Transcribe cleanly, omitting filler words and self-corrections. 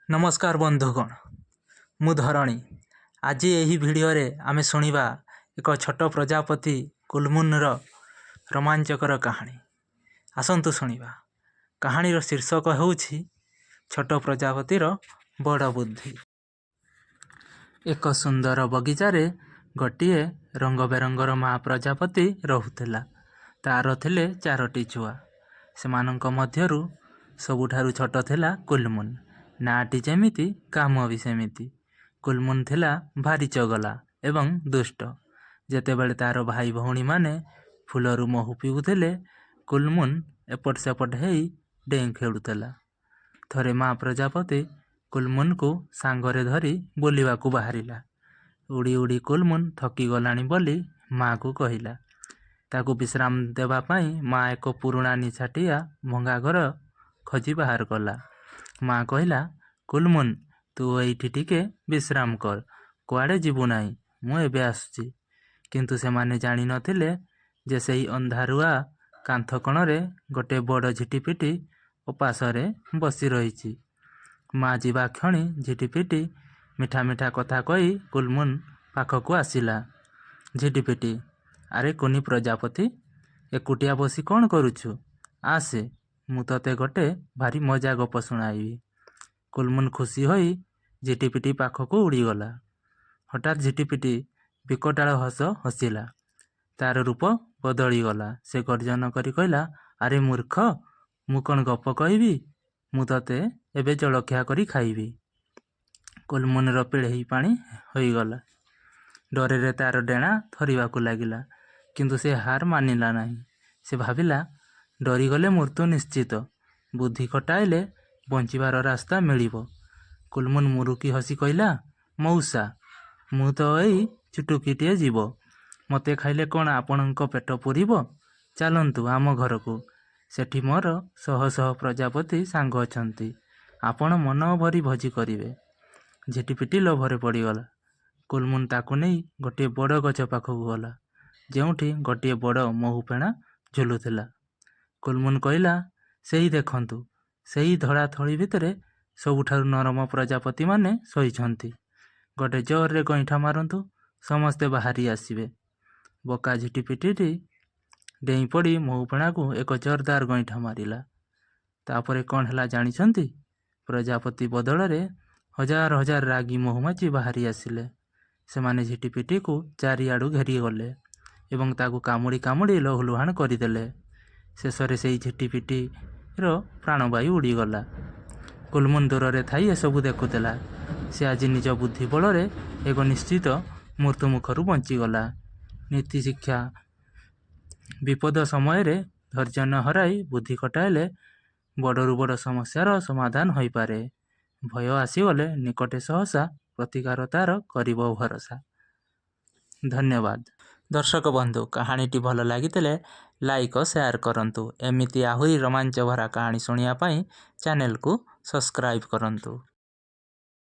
नमस्कार बंधुगण, मु धरणी। आज यही भिडियोरे आमे शुणिबा एक छोट प्रजापति कुलमुनर रोमांचकर कहानी। आसंतु शुणिबा। कहानीर शीर्षक होउछि छोट प्रजापतिर बड़ बुद्धि। एक सुंदर बगीचारे गोटिए रंग बेरंगर मा प्रजापति रहुथिला। तार थिले 4टी छुआ। सेमानंक मध्यरु सबुठारु छोट थिला कुलमुन। नाटी जेमिति काम भी सेमिति। कुलमुन थिला भारी चगला एवं दुष्ट। जेतेबेले तार भाई भौणी माने फुलरू महु पिउथिले, कुलमुन एपट सेपट हेई डें खेलुथला। थरे माँ प्रजापति कुलमुन को सांगरे धरी बोलिबा को बाहरिला। उड़ी उड़ी कुलमुन थकी गलानी बोली माँ को कहिला। ताकू विश्राम देबा पाई माँ एक पुराणा निछाटिया भंगा घर खोजी बाहर कला। माँ कहिला, कुलमुन तू एठी टिके विश्राम कर, कुआडे जीवु नाही, मु एबे आसुची। किंतु से माने जानी नथिले जे सेही अंधारुआ कांथ कणरे गोटे बड़ झिटिपिटी उपासरे बसी रहिछि। माँ जीवा क्षणी झिटिपिटी मिठा मिठा कथा कही कुलमुन पाखकू आसिला। झिटिपिटी, आरे कुनी प्रजापति, एकुटिया बसी कौन करुछु? आसे, मु तते गोटे भारी मजा गप सुनाइबी। कुलमुन खुशी होई झिटिपिटी पाखकू उड़ीगला। हठात झिटिपिटी विकटाल हस हसिला। तार रूप बदली गला। से गर्जन करी कहला, आरे मूर्ख, मु कौन गप कहबी? मु तते एबे जलखिया करी खाइबी। कुलमुनर पिढ़ेई पानी होईगला। डरे तार डेणा थरिबाकू लागिला। किंतु से हार मानिला नहीं। से भाविला, डरीगले मृत्यु निश्चित, बुद्धि खटाइले बंचिबार रास्ता मिलिबो। कुलमुन मुरुकी हसी कहला, मौसा, मु तो एई चुटुकीटिए जीव, मते खाइले कौन आपणक पेट पुरिबो? चलंतु आम घरकू, सेठी मोर शह शह प्रजापति सांग अछंती, आपण मन भरी भोजी करिवे। झिटिपिटी लोभरे पड़ीगला। कुलमुन ताकू नहीं गोटे बड़ गछ पाखकू गला, जेउठी गोटे बड़ महुफेणा झुलुथिला। कुलमुन कहला, सेही देखंतु, सेही धड़ा थड़ी भितरे सबुठारु नरम प्रजापति माने शोइछंती। गोटे जोर रे गईठा मारंतु, समस्ते बाहरी आसिबे। बोका झिटिपिटी डेई पड़ी महुफेणा को एक जोरदार गईठा मारिला। तापरे कौन हला जानिछंती? प्रजापति बदलरे हजार हजार रागी महुमाची बाहरी आसिले। सेमाने झिटिपिटी को चारिआडू घेरी गले एवं ताकू कामुड़ी कामुड़ी लहुलुहान करिदेले। शेषरे सेई झिटिपिटी रो प्राणवायु उड़ीगला। कुलमुन दूर थाई एसबू देखुला। से आज निज बुद्धि बलरे एक निश्चित मृत्यु मुखरू बंचीगला। नीति शिक्षा, विपद समय धैर्य न हराई बुद्धि खटाइले बड़रू बड़ समस्यार समाधान होई पारे। भय आसीगले निकटे सहसा प्रतिकार तार करिबो भरोसा। धन्यवाद। दर्शक बंधु, कहानीटी भल लागितिले लाइक और शेयर करंतु। एमिति आहुरी रोमांच भरा कहानी शुणिया पाई चैनल को सब्सक्राइब करंतु।